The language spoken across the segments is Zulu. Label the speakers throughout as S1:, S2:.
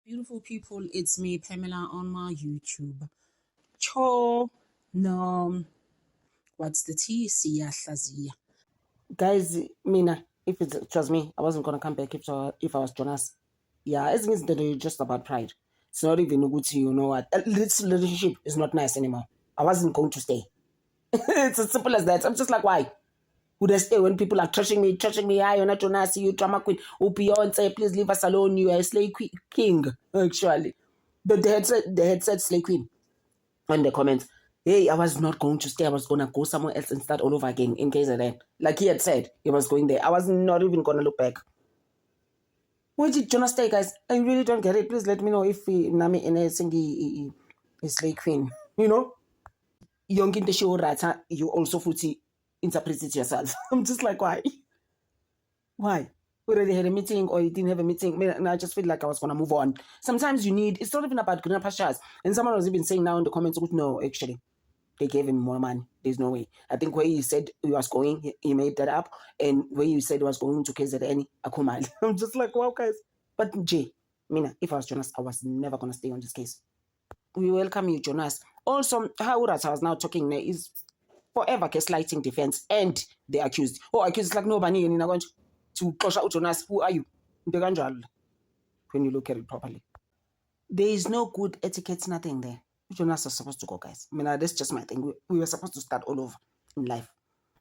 S1: Beautiful people, it's me, Pamela, on my YouTube. Cho, no, what's the T? Siyahlazia. Guys, Mina, if it was me, I wasn't gonna come back if I was Jonas. Yeah, I think it's just about pride. It's not even a good to you know what. This relationship is not nice anymore. I wasn't going to stay. It's as simple as that. I'm just like, why? Would I stay when people are trashing me? Hi, you're not Jonas, you drama queen. Oh, Beyonce, please leave us alone. You are a slay king, actually. But they had said slay queen in the comments. Hey, I was not going to stay. I was going to go somewhere else and start all over again in KZN. Like he had said, he was going there. I was not even going to look back. Where did Jonas stay, guys? I really don't get it. Please let me know if Nami in a singy is slay queen. You know? Young in the show, right? You also footy interpret it yourself. I'm just like, why? Why? We already had a meeting or you didn't have a meeting. And I just feel like I was going to move on. Sometimes it's not even about greener pastures. And someone was even saying now in the comments, no, actually, they gave him more money. There's no way. I think where he said he was going, he made that up. And where he said he was going to KZN, Akumali. I'm just like, wow, guys. But Jay, Mina, if I was Jonas, I was never going to stay on this case. We welcome you, Jonas. Also, how I was now talking is forever gaslighting defense and the accused. Oh, accused is like nobody and going to close out Jonas. Who are you? When you look at it properly. There is no good etiquette, nothing there. Jonas was supposed to go, guys. I mean, that's just my thing. We were supposed to start all over in life.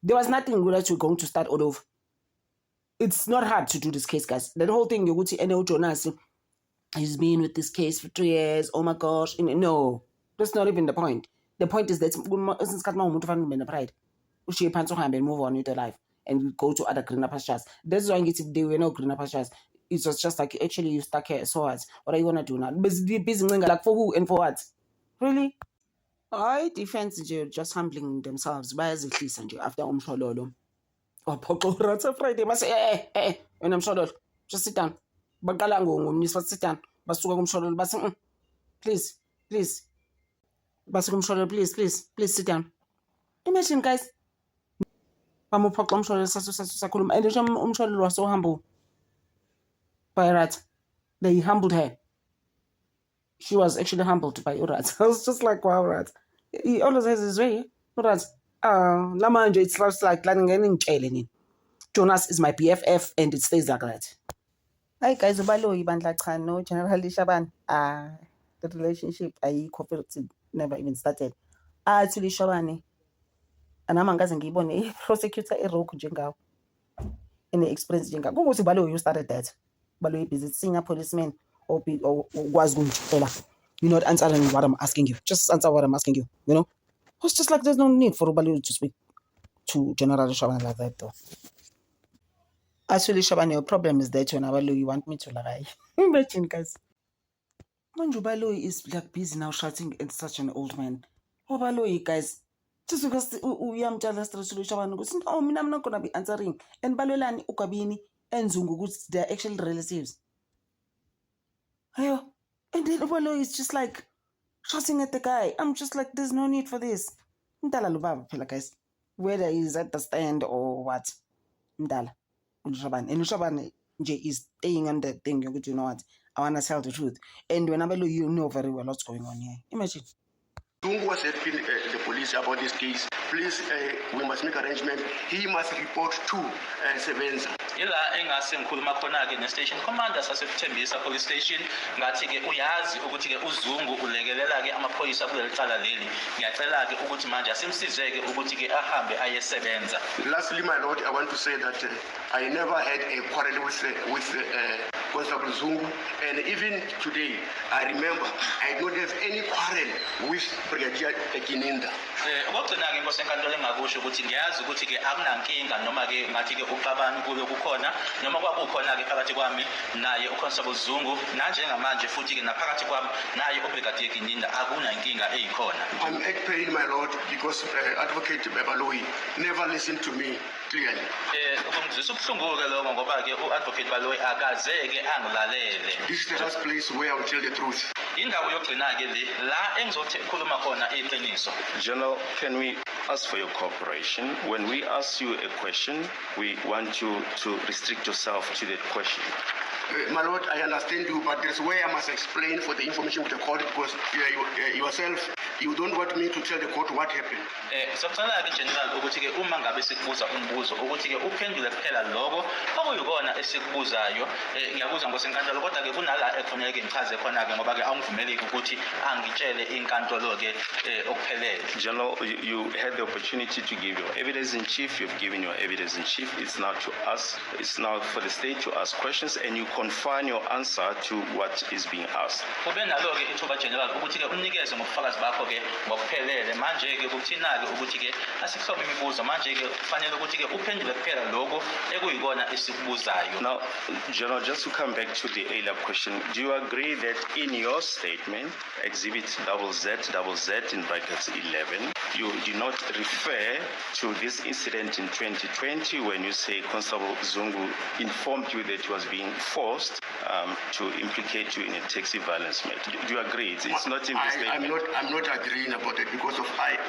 S1: There was nothing good that we're going to start all over. It's not hard to do this case, guys. The whole thing, you would see any Jonas, he's been with this case for 3 years. Oh my gosh. No, that's not even the point. The point is that since pride, she pants on and move on with her life and go to other greener pastures. That's why if there were no greener pastures, it was just like, actually, you stuck here, so what? What are you gonna do now? Busy like for who and for what? Really? I defense just humbling themselves by as it is and after Shololo. Or Poco Friday must say, and I'm sure just sit down. But Galango, sit down. But please. Please sit down. Imagine, guys. And Umsholo was so humble. By Rat. They humbled her. She was actually humbled by Urat. I was just like, wow, Rat. He always has his way. Urat. Lamanja, it's just like learning. Jonas is my BFF and it stays like that. Hi guys, Ubalo Ibandla Chano, Generally Shaban. The relationship I cooperated never even started. Actually Shabani. And I'm a prosecutor a roku jenga. In the experience jenga. Go to Balo, you started that. Balo is it senior policeman or was going to you're not answering what I'm asking you. Just answer what I'm asking you. You know? It's just like there's no need for Balo to speak to General Shaban like that though. Actually, Shaban, your problem is that when Abalo, you want me to lie. Imagine, guys. Manjubalo is like busy now shouting at such an old man. Obalo, guys. Just because I'm jealous of Shaban, no, I'm not going to be answering. And Balolani, Ukabini, and Zungu, they're actually relatives. Ayo. And then Obalo is just like shouting at the guy. I'm just like, there's no need for this. Mdala Lubaba, guys. Whether he's at the stand or what. Mdala. And Shaban is staying on the thing, you know what? I want to tell the truth. And whenever you know very well what's going on here. Imagine.
S2: Zungu was helping the police about this case. Please, we must make arrangement. He must report to Sebenza.
S3: Ila engase ngikhuluma khona ke ne-station commander sasekuthembisa police station ngathi ke uyazi ukuthi ke uZungu ulekelela ke amaphoyisa kuleli cala leli ngiyacela ke ukuthi manje asimsizeke ukuthi ke ahambe ayesebenza.
S2: Lastly, my lord, I want to say that I never had a quarrel with Constable Zungu, and even today I remember I don't have any quarrel with Brigadier Kininda.
S3: Okugcina ke inkosi enkantolo engakusho ukuthi ngiyazi ukuthi ke akunankinga noma ke ngathi ke uqabani kube kukhona noma kwakukhona ke phakathi kwami naye uConstable Zungu nanjengamanje futhi ke naphakathi kwami naye uBrigadier Kininda akunankinga eyikhona.
S2: I'm at pain, my lord, because Advocate Baloyi never listened to me clearly.
S3: Ukungizwisa ubuhlungu ke lokho ngoba ke uAdvocate Baloyi akazeke angilalele.
S2: This is the last place where I will tell the truth.
S3: indawo yokugcina-ke la engizothi khuluma khona iqiniso.
S4: General, can we ask for your cooperation? When we ask you a question, we want you to restrict yourself to that question.
S2: My Lord, I understand you, but there's where I must explain for the information of the court because yourself, you don't want me to tell the court what happened.
S3: Sokucala-ke General ukuthi-ke uma ngabe sikubuza umbuzo ukuthi-ke uphendule kuphela lokho okuyikona esikubuzayo ngiyabuza ngosenkantolo kodwa-ke kunala ekufanele-ke ngichaze khona-ke ngoba-ke awungivumeleki ukuthi angitshele inkantolo-ke okuphelele.
S4: General, you had the opportunity to give your evidence in chief. You've given your evidence in chief. It's now to us. It's now for the state to ask questions, and you confine your answer to what is being asked.
S3: Kube nalo-ke ithuba General ukuthi-ke unikeze ngobufakazi bakho-ke ngokuphelele manje-ke kuthina-ke ukuthi-ke asikuhlobo imibuzo manje-ke kufanele ukuthi-ke uphendule kuphela lokho ekuyikona esikubuzayo.
S4: Now, General, just to come back to the earlier question, do you agree that in your statement, Exhibit ZZZ in brackets 11, you do not refer to this incident in 2020 when you say Constable Zungu informed you that he was being forced to implicate you in a taxi violence matter? Do you agree? It's not in the statement.
S2: I'm not agreeing about it because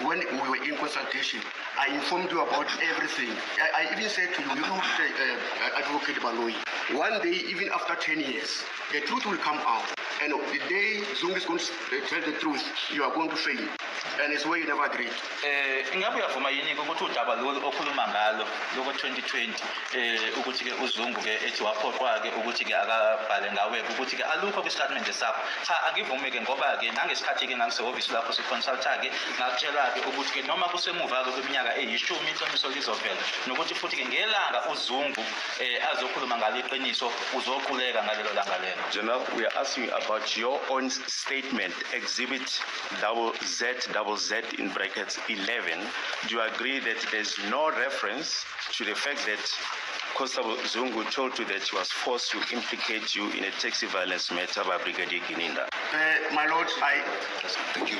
S2: when we were in consultation, I informed you about everything. I even said to you, you know, Advocate Baloyi, one day, even after 10 years, the truth will come out. And the day Zungu is going to tell the truth, you are going to fail. And it's where you never agreed.
S3: Ingabe uyavuma yini ukuthi udaba lo okhuluma ngalo loko 2020 ukuthi-ke uZungu-ke ethi waphoqwa-ke ukuthi-ke akabhale ngawe ukuthi-ke alukho kwistatement sakho. Cha angivume-ke ngoba-ke nangesikhathi-ke ngangisehhovisi lakho siconsulta-ke ngakutshela-ke ukuthi-ke noma kusemuva-ke kweminyaka eyishumi iqiniso lizovela nokuthi futhi-ke ngelanga uZungu azokhuluma ngalo iqiniso uzoquleka ngalelo langa lelo.
S4: General, we are asking you about your own statement, Exhibit ZZZ in brackets 11. Do you agree that there's no reference to the fact that Constable Zungu told you that he was forced to implicate you in a taxi violence matter by Brigadier Gininda?
S2: My Lord,
S5: Thank you.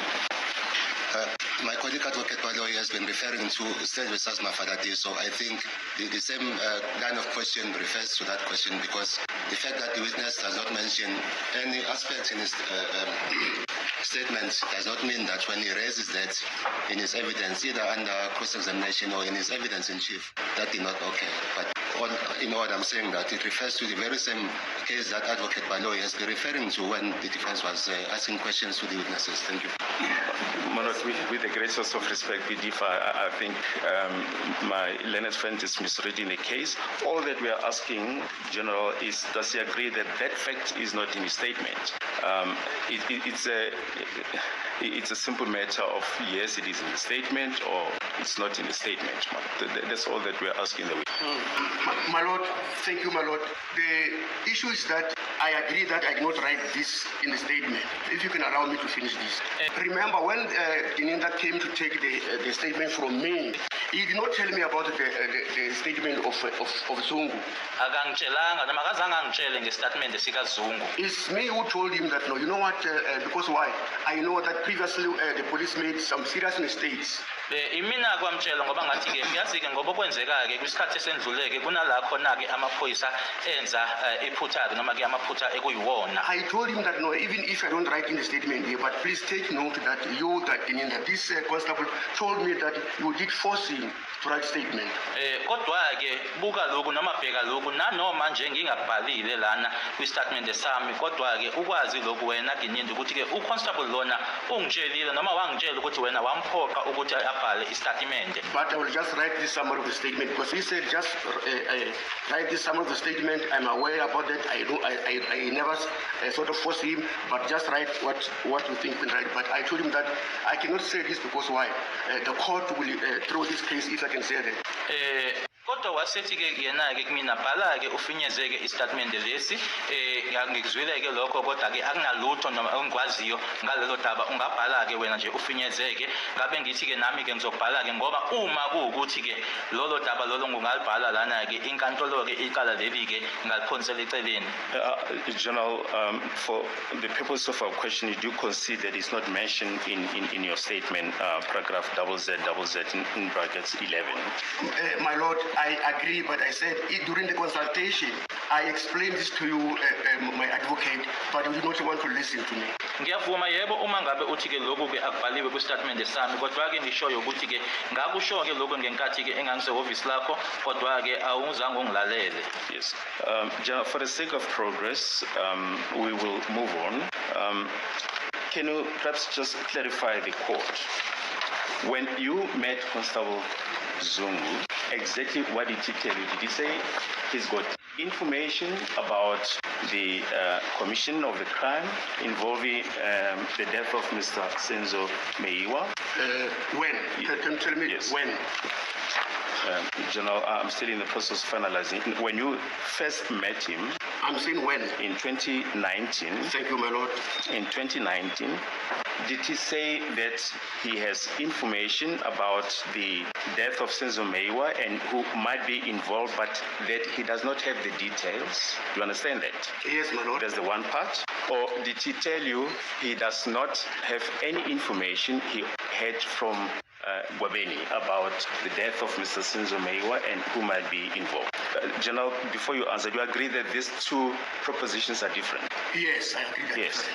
S5: My colleague Advocate Baloyi has been referring to State versus Mafadati, so I think the same line of question refers to that question because the fact that the witness does not mention any aspect in his statement does not mean that when he raises that in his evidence, either under cross-examination or in his evidence in chief, that did not occur. But in all, I'm saying that it refers to the very same case that Advocate Baloyi has been referring to when the defense was asking questions to the witnesses. Thank you.
S4: Manoj, with the greatest of respect, I think my learned friend is misreading the case. All that we are asking, General, is does he agree that that fact is not in his statement? It's a simple matter of yes, it is in the statement or it's not in the statement. That's all that we are asking.
S2: My Lord, thank you, my Lord. The issue is that I agree that I did not write this in the statement. If you can allow me to finish this. Remember, when Gininda came to take the statement from me, he did not tell me about the statement of Zungu. It's me who told him that, no, you know what, because why? I know that previously the police made some serious mistakes.
S3: Imina kwamtshela ngoba ngathi-ke ngiyazi-ke ngoba kwenzeka-ke kwisikhathi esendluleke kunala khona-ke amaphoyisa enza iphutha-ke noma-ke amaphutha ekuyiwona.
S2: I told him that no, even if I don't write in the statement here, but please take note that this constable told me that you did force him to write statement.
S3: Kodwa-ke buka lokhu noma bheka lokhu nanoma nje ngingabhalile lana kwi-statement sami kodwa-ke ukwazi lokhu wena Gininda ukuthi-ke uconstable lona ungitshelile noma wangitshela ukuthi wena wamphoqa ukuthi
S2: but I will just write this summary of the statement because he said just write this summary of the statement. I'm aware about that. I never sort of force him, but just write what you think we write. But I told him that I cannot say this because why? The court will throw this case if I can say that.
S3: Kodwa wasethi-ke yena-ke kumina bhala-ke ufinyezeke istatement lesi ngikuzwile-ke lokho kodwa-ke akunalutho noma engikwaziyo ngalelo daba ungabhala-ke wena nje ufinyezeke ngabe ngithi-ke nami-ke ngizobhala-ke ngoba uma kuwukuthi-ke lolo daba lolo ngungalibhala lana-ke inkantolo-ke iqala leli-ke ngaliphonsela eceleni.
S4: General, for the purpose of our question, you do concede that it's not mentioned in your statement, paragraph ZZZ in brackets 11.
S2: My Lord, I agree, but I said during the consultation, I explained this to you, my advocate, but you did not want to listen to me.
S3: Ngiyavuma yebo uma ngabe uthi ke lokhu ke akubhaliwe ku-statement sami kodwa ke ngishoyo ukuthi ke ngakusho ke lokho ngenkathi ke engangisehhovisi lakho kodwa ke awuzange ungilalele.
S4: Yes. For the sake of progress, we will move on. Can you perhaps just clarify the court? When you met Constable Zungu, exactly what did he tell you? Did he say he's got information about the commission of the crime involving the death of Mr. Senzo Meiwa?
S2: When? Can you tell me
S4: Yes.
S2: when?
S4: General, I'm still in the process of finalizing. When you first met him
S2: I'm saying when.
S4: in 2019,
S2: Thank you, my lord.
S4: in 2019, did he say that he has information about the death of Senzo Meiwa and who might be involved, but that he does not have the details? You understand that?
S2: Yes, my lord.
S4: That's the one part. Or did he tell you he does not have any information he had from Gwabeni about the death of Mr. Senzo Meiwa and who might be involved? General, before you answer, do you agree that these two propositions are different?
S2: Yes, I agree that.
S4: Yes.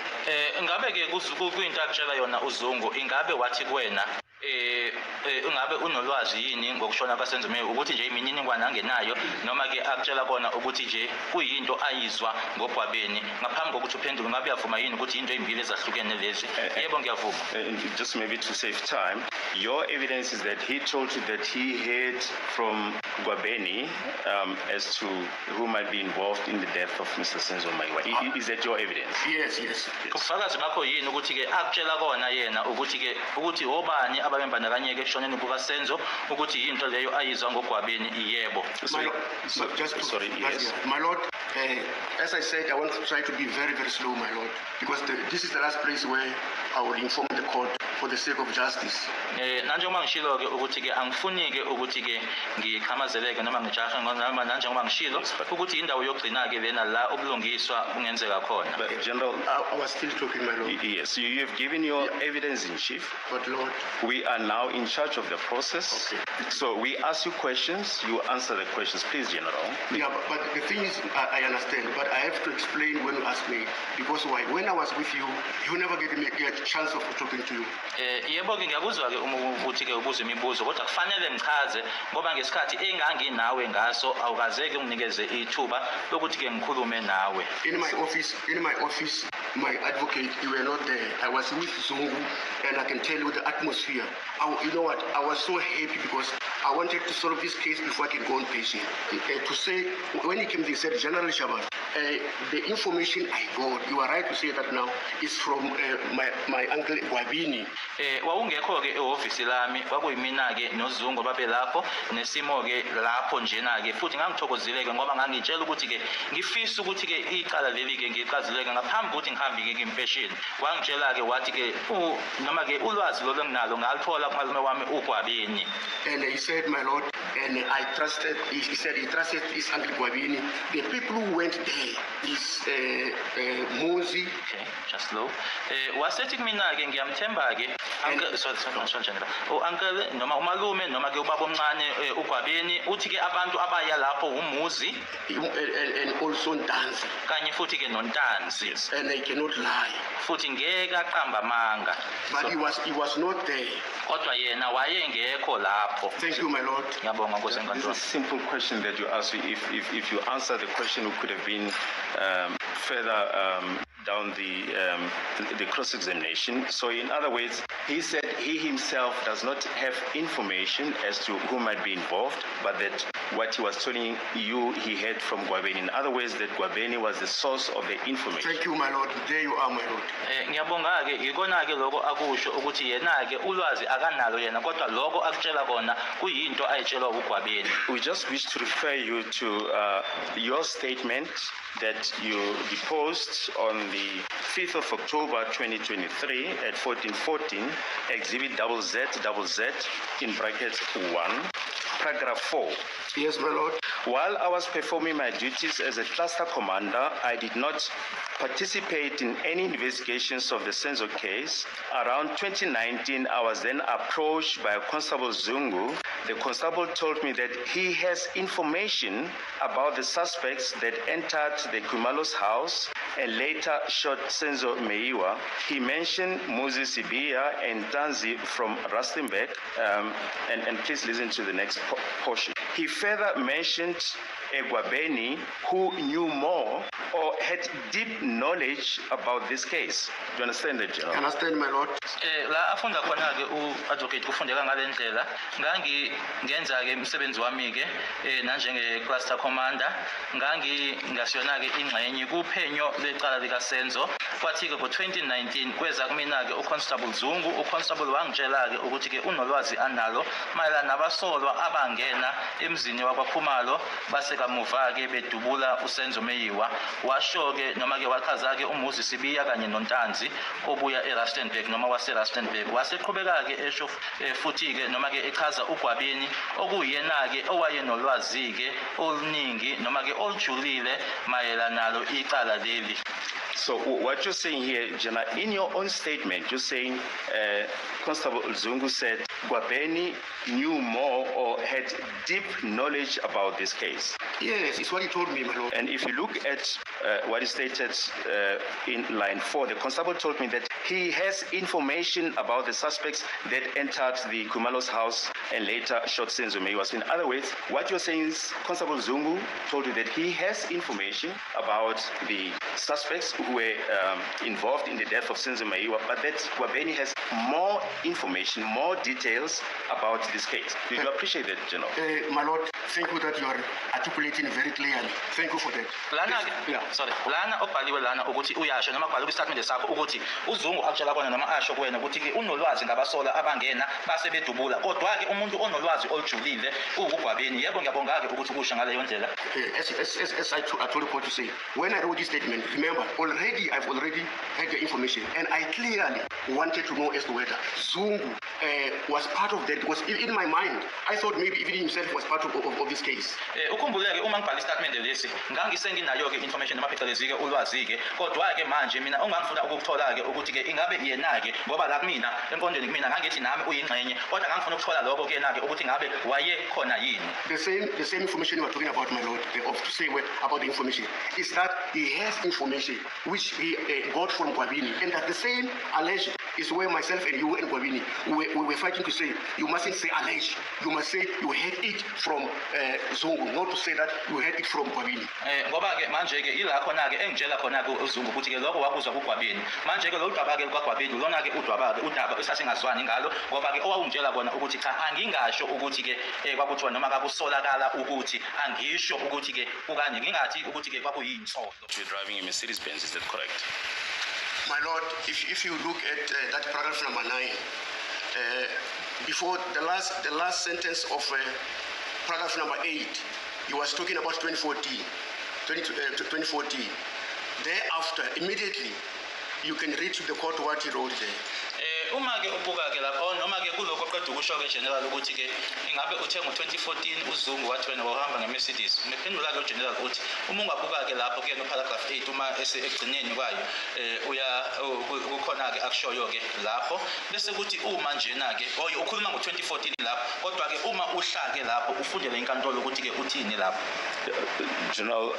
S3: Ngabe ke kuyinto akutshela yona uZungu ingabe wathi kuwena ungabe unolwazi yini ngokushona kwaSenzo Meiwa ukuthi nje imininingwane angenayo noma ke akutshela kona ukuthi nje kuyinto ayizwa ngoGwabeni ngaphambi kokuthi uphendule ngabe uyavuma yini ukuthi into ezimbili ezahlukene lezi? Yebo ngiyavuma.
S4: Just maybe to save time, your evidence is that he told you that he heard from Gwabeni as to who might be involved in the death of Mr. Senzo Meiwa. Is that your evidence?
S2: Yes, yes.
S3: Ubufakazi bakho yini ukuthi ke akutshela kona yena ukuthi ke ukuthi obani ababembandakanyeke ekushoneni kukaSenzo ukuthi into leyo ayizwa ngoGwabeni? Yebo.
S2: My lord,
S4: Sorry, yes.
S2: My lord, as I said, I want to try to be very, very slow, my lord, because this is the last place where I will inform the court for the sake of justice.
S3: Nanjengoba ngishilo ke ukuthi ke angifuni ke ukuthi ke ngiqhamazeleke noma ngijahe noma nanjengoba ngishilo ukuthi indawo yokugcina ke lena la ubulungiswa kungenzeka khona.
S4: But General,
S2: I was still talking, my lord.
S4: yes, you have given your evidence in chief.
S2: But Lord,
S4: We are now in charge of the process.
S2: Okay.
S4: So we ask you questions, you answer the questions. Please, General.
S2: yeah, but the thing is, I understand, but I have to explain when you ask me, because why? When I was with you, you never get a chance of talking to you.
S3: Yebo ke ngiyakuzwa ke uma ukuthi ke ubuze imibuzo kodwa kufanele ngichaze ngoba ngesikhathi enganginawe ngaso awukazeke unginikeze ithuba lokuthi ke ngikhulume nawe.
S2: In my office, my advocate, you were not there. I was with Zungu, and I can tell you the atmosphere. You know what? I was so happy because I wanted to solve this case before I can go on patient. To say, when he came, they said, General Shaban, the information I got, you are right to say that now, is from my uncle Gwabeni.
S3: Wawungekho ke ehhovisi lami kwakuyimina ke noZungu babe lapho nesimo ke lapho njena ke futhi ngangithokozile ke ngoba ngangitshela ukuthi ke ngifisa ukuthi ke icala leli ke ngiqazileke ngaphambi ukuthi ngihambe ke impesheni. Wangitshela ke wathi ke noma ke ulwazi lo nginalo ngalithola kumalume wami uGwabeni.
S2: And he said, my lord, and I trusted, he said he trusted his uncle Gwabeni. The people who went there is Mozi.
S3: Okay, just slow. Wasethi kumina ke ngiyamthemba ke uncle sorry uncle noma umalume noma ke ubaba omncane uGwabeni uthi ke abantu abaya lapho uMuzi
S2: And also Ntanzi.
S3: kanye futhi ke noNtanzi
S2: And I cannot lie.
S3: futhi ngeke aqamba amanga.
S2: But he was not there.
S3: Kodwa yena wayengekho lapho.
S2: Thank you, my lord.
S3: Ngiyabonga Nkosi
S4: This is a
S3: enkantolo.
S4: simple question that you asked. If you answer the question, we could have been further down the cross-examination. So in other words, he said he himself does not have information as to who might be involved, but that what he was telling you he heard from Gwabeni. In other words, that Gwabeni was the source of the information.
S2: Thank you, my lord. There you are, my lord.
S3: Ngiyabonga ke ikona ke lokho akusho ukuthi yena ke ulwazi akanalo yena kodwa lokho akutshela kona kuyinto ayitshelwa uGwabeni.
S4: We just wish to refer you to your statement that you deposed on the 5th of October 2023 at 14:14, Exhibit ZZZ in brackets 1. paragraph 4.
S2: Yes, my lord.
S4: While I was performing my duties as a cluster commander, I did not participate in any investigations of the Senzo case. Around 2019, I was then approached by Constable Zungu. The constable told me that he has information about the suspects that entered the Kumalos house and later shot Senzo Meiwa. He mentioned Muzi Sibia and Tanzi from Rustenburg, and please listen to the next portion. He further mentioned Egwabeni, who knew more or had deep knowledge about this case. Do you understand that, General?
S2: I understand, my lord.
S3: La afunda khona ke uadvocate kufundeka ngalendlela ngenza ke umsebenzi wami ke nanjenge cluster commander ngasiyona ke ingxenye kuphenyo lecala lika Senzo kwathi ke ngo2019 kweza kumina ke uConstable Zungu uConstable wangitshela ke ukuthi ke unolwazi analo mayelana nabasolwa abangena emzini wakwaKhumalo base kamuva ke bedubula uSenzo Meyiwa washo ke noma ke wachaza ke uMuzi Sibiya kanye noNtanzi obuya eRustenburg noma waseRustenburg waseqhubeka ke esho futhi ke noma ke echaza uGwabeni okuyena ke owayenolwazi ke oluningi noma ke olujulile mayelana nalo icala leli.
S4: So what you're saying here, Jenna, in your own statement, you're saying Constable Zungu said Gwabeni knew more or had deep knowledge about this case.
S2: Yes, it's what he told me, my lord.
S4: And if you look at what is stated in line 4, the constable told me that he has information about the suspects that entered the Kumalos house and later shot Senzo Meyiwa. So in other words, what you're saying is Constable Zungu told you that he has information about the suspects who were involved in the death of Senzo Meyiwa, but that Gwabeni has more information, more details about this case. Do you appreciate that, General?
S2: My lord, thank you that you are articulating very clearly. Thank you for that.
S3: Lana obhaliwe lana ukuthi uyasho noma kubhalwe kwistatement sakho ukuthi uZungu akutshela kona noma asho kuwena ukuthi ke unolwazi ngabasola abangena base bedubula kodwa ke umuntu onolwazi olujulile uGwabeni. Yebo ngiyabonga ke ukuthi kusho ngaleyo ndlela.
S2: As I told you what to say. When I wrote this statement, remember, I've already had the information, and I clearly wanted to know as to whether Zungu was part of that, because in my mind, I thought maybe even himself was part of this case.
S3: Ukhumbuleke uma ngibhala istatement lesi ngangisenginayo ke information namaphecelezi ke ulwazi ke kodwa ke manje mina ongangifuna ukuthola ke ukuthi ke ingabe yena ke ngoba la kumina emqondweni kumina ngangithi nami uyingxenye kodwa ngangifuna ukuthola lokho ke na ke ukuthi ngabe waye khona yini.
S2: The same information you are talking about, my lord, to say about the information is that he has information which he got from Gwabini, and that the same alleged is where myself and you and Gwabini we were fighting to say you mustn't say alleged, you must say you had it from Zungu, not to say that you had it from Gwabini.
S3: Ngoba ke manje ke ila khona ke engitshela khona ke uZungu ukuthi ke lokho wakuzwa kuGwabini manje ke lo udaba ke kwaGwabini lona ke udaba esasingazwani ngalo ngoba ke owawungitshela kona ukuthi cha angingasho ukuthi ke kwakuthiwa noma kakusolakala ukuthi angisho ukuthi ke ukanye ngingathi ukuthi ke kwakuyinhlolo.
S4: You're driving a Mercedes Benz, is that correct?
S2: My lord, if you look at that paragraph number 9, before the last sentence of paragraph number 8, he was talking about 2014. Thereafter, immediately, you can read to the court what he wrote there.
S3: Uma ke ubuka ke lapho noma ke kuloko qeda ukusho ke general ukuthi ke ingabe uthe ngo2014 uZungu wathi wena wahamba ngeMercedes ngiphendula ke general uthi uma ungabuka ke lapho ke no paragraph 8 uma ekugcineni kwayo uya kukhona ke akushoyo ke lapho bese kuthi uma njena ke ukhuluma ngo2014 lapho kodwa ke uma uhlake lapho ufundele inkantolo ukuthi ke uthini lapho.
S4: General,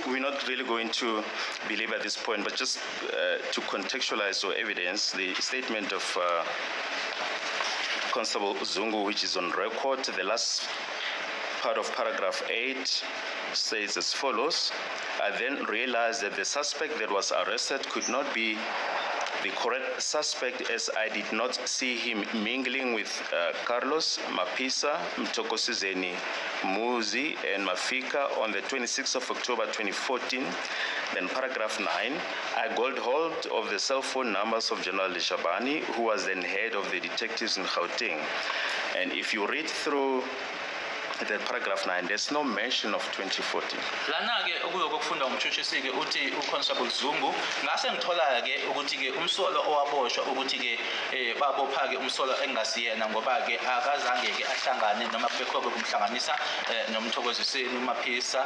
S4: we're not really going to belabor this point, but just to contextualize your evidence, the statement of Constable Zungu, which is on record, the last part of paragraph 8 says as follows: I then realized that the suspect that was arrested could not be the correct suspect, as I did not see him mingling with Carlos, Mapisa, Mtokosizeni, Muzi, and Mafika on the 26th of October 2014. Then paragraph 9, I got hold of the cell phone numbers of General Lishabani, who was then head of the detectives in Gauteng. And if you read through that paragraph 9, there's no mention of 2014.
S3: Lana-ke okuyokufunda umthuthisi-ke uthi uConstable Zungu ngase ngithola-ke ukuthi-ke umsolo owaboshwa ukuthi-ke babopha-ke umsolo engasiyena ngoba-ke akazange-ke ahlangane noma kubekho-ke kumhlanganisa noMthokoziseni uMaphisa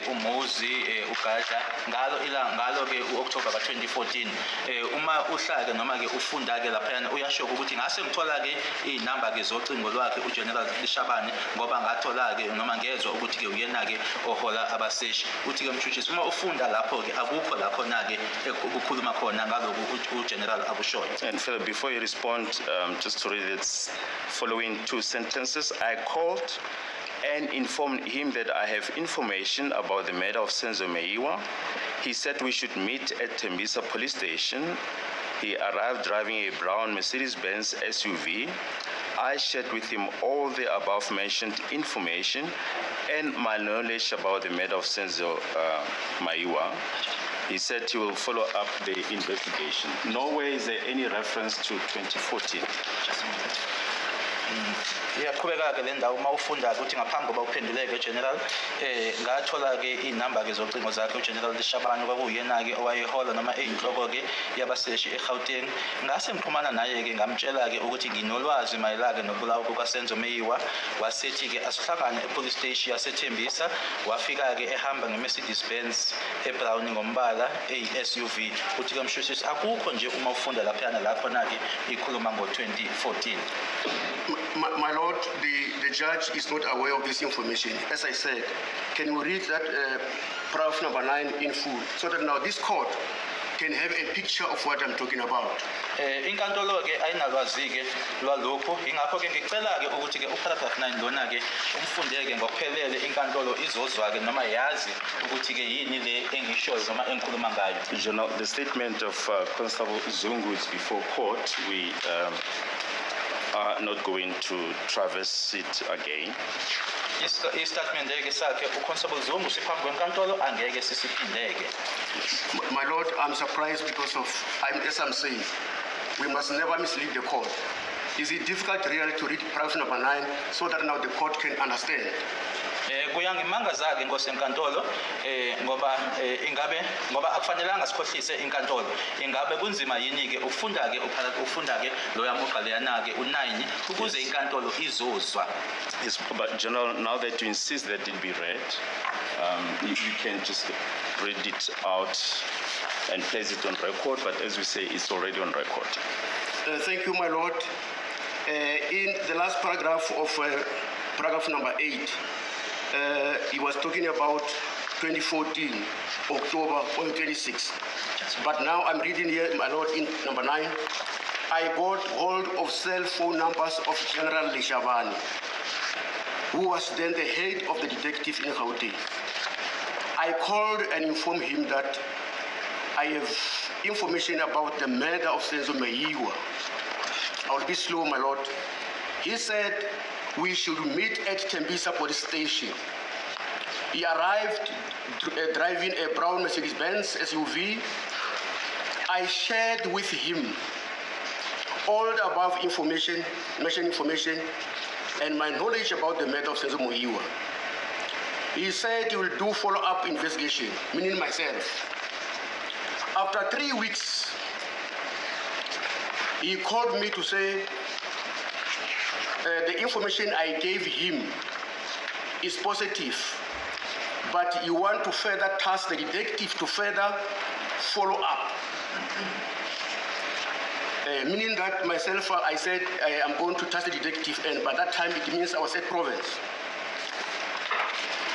S3: uMuzi uGadla ngalo-ke u-October ka-2014 uma uhlake noma-ke ufunda-ke laphayana uyashoka ukuthi ngase ngithola-ke iy'namba-ke zocingo lwakhe uGeneral Lishabane ngoba ngathola-ke noma ngezwa ukuthi-ke uyena-ke ohola abaseshi uthi-ke mthuthisi uma ufunda lapho-ke akukho lakhona-ke ukukhuluma khona ngaloku uGeneral akushoyo.
S4: And Philip, before you respond, just to read its following two sentences, I called and informed him that I have information about the matter of Senzo Meyiwa. He said we should meet at Tembisa police station. He arrived driving a brown Mercedes-Benz SUV. I shared with him all the above-mentioned information and my knowledge about the matter of Senzo Meyiwa. He said he will follow up the investigation. Nowhere is there any reference to 2014.
S3: Iyaqhubeka-ke le ndawo uma ufunda-ke ukuthi ngaphambi koba uphenduleke General ngathola-ke iy'namba-ke zocingo zakhe uGeneral Lishabane kwakuyena-ke owayehola noma eyinhloko-ke yabaseshi eGauteng. Ngase ngixhumana naye-ke ngamtshela-ke ukuthi nginolwazi mayelana nokubulawa kukaSenzo Meyiwa. Wasethi-ke asihlangane epolice station yaseThembisa. Wafika-ke ehamba nge-Mercedes Benz ebrown ngombala eyi-SUV. Uthi-ke mshushisi akukho nje uma ufunda laphayana la khona-ke ikhuluma ngo-2014.
S2: My Lord, the judge is not aware of this information. As I said, can we read that paragraph number 9 in full so that now this court can have a picture of what I'm talking about?
S3: Inkantolo-ke ayinalwazi-ke lwalokhu ingakho-ke ngicela-ke ukuthi-ke uparagraph 9 lona-ke umfundeke ngokuphelele inkantolo izozwa-ke noma yazi ukuthi-ke yini le engishoyo noma engikhuluma ngayo.
S4: General, the statement of Constable Zungu is before court. We are not going to traverse it again.
S3: Istatement-ke sakhe uConstable Zungu siphambi kwenkantolo angeke sisiphindeke.
S2: My Lord, I'm surprised because of, as I'm saying, we must never mislead the court. Is it difficult really to read paragraph number 9 so that now the court can understand?
S3: Kuyangimangaza-ke Nkosi enkantolo ngoba akufanelanga sikhohlise inkantolo. Ingabe kunzima yini-ke ufunda-ke loya mugqa leyana-ke u9 ukuze inkantolo izozwa.
S4: Yes, but General, now that you insist that it be read, you can just read it out and place it on record, but as we say, it's already on record.
S2: Thank you, my Lord. In the last paragraph of paragraph number 8, he was talking about 2014, October 26. But now I'm reading here, my Lord, in number 9, I got hold of cell phone numbers of General Lishabane, who was then the head of the detective in Gauteng. I called and informed him that I have information about the murder of Senzo Meyiwa. I'll be slow, my Lord. He said we should meet at Tembisa police station. He arrived driving a brown Mercedes-Benz SUV. I shared with him all the above information, and my knowledge about the murder of Senzo Meyiwa. He said he will do follow-up investigation, meaning myself. After 3 weeks, he called me to say the information I gave him is positive, but you want to further task the detective to further follow up. Meaning that myself, I said I am going to task the detective, and by that time it means I was at province.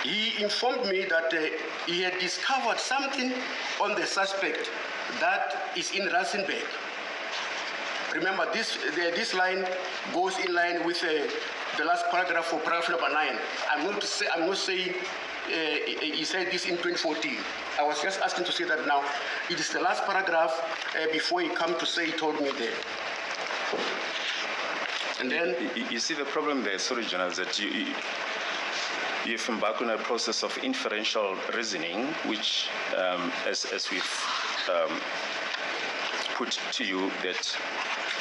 S2: He informed me that he had discovered something on the suspect that is in Rustenburg. Remember, this line goes in line with the last paragraph of paragraph number 9. I'm not saying he said this in 2014. I was just asking to say that now. It is the last paragraph before he come to say he told me there. And then
S4: you see the problem there, sorry, General, is that you've embarked on a process of inferential reasoning, which, as we've put to you, that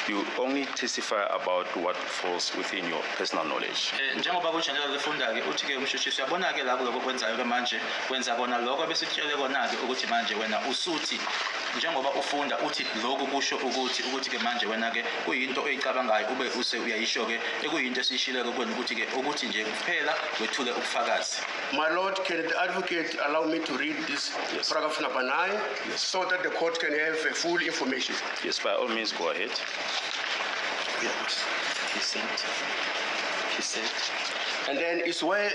S4: You only testify about what falls within your personal knowledge.
S3: Njengoba kuJenerali lefunda-ke uthi-ke umshushishi uyabona-ke la kuloko kwenzayo-ke manje wenza kona lokho bese kutshele kona-ke ukuthi manje wena usuthi njengoba ufunda uthi lokhu kusho ukuthi-ke manje wena-ke kuyinto oyicabangayo ube uyayisho-ke ekuyinto esiyishileko kwena ukuthi nje kuphela wethule ubufakazi.
S2: My Lord, can the advocate allow me to read this paragraph number 9 so that the court can have full information?
S4: Yes, by all means, go ahead.
S3: He said.
S2: And then it's where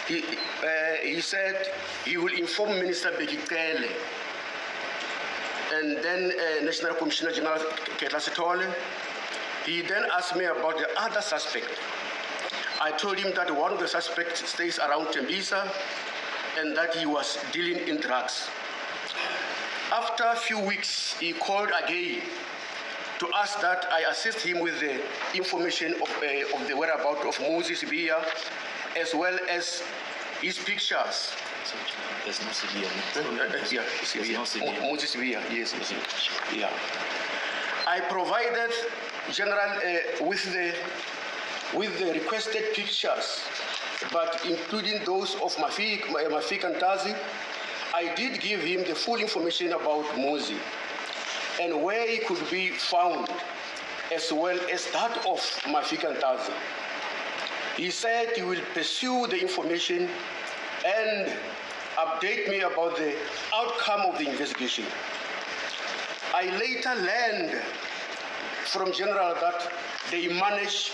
S2: he said he will inform Minister Bekikele and then National Commissioner General Ketla Sithole. He then asked me about the other suspect. I told him that one of the suspects stays around Tembisa and that he was dealing in drugs. After a few weeks, he called again to ask that I assist him with the information of the whereabouts of Moses Biya, as well as his pictures.
S3: There's no severe.
S2: Moses Biya, yes. Yeah. I provided General with the requested pictures, but including those of Mafik and Tazi. I did give him the full information about Mosi and where he could be found, as well as that of Mafik and Tazi. He said he will pursue the information and update me about the outcome of the investigation. I later learned from General that they managed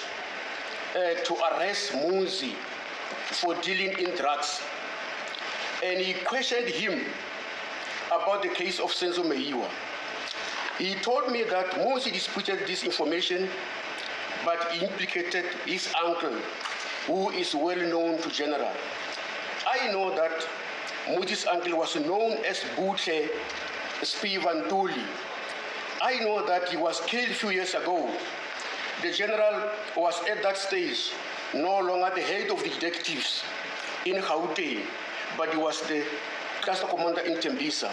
S2: to arrest Mosi for dealing in drugs. And he questioned him about the case of Senzo Meyiwa. He told me that Mosi disputed this information, but implicated his uncle, who is well known to General. I know that Mosi's uncle was known as Butle Spivantuli. I know that he was killed a few years ago. The General was at that stage no longer the head of the detectives in Gauteng, but he was the cluster commander in Tembisa.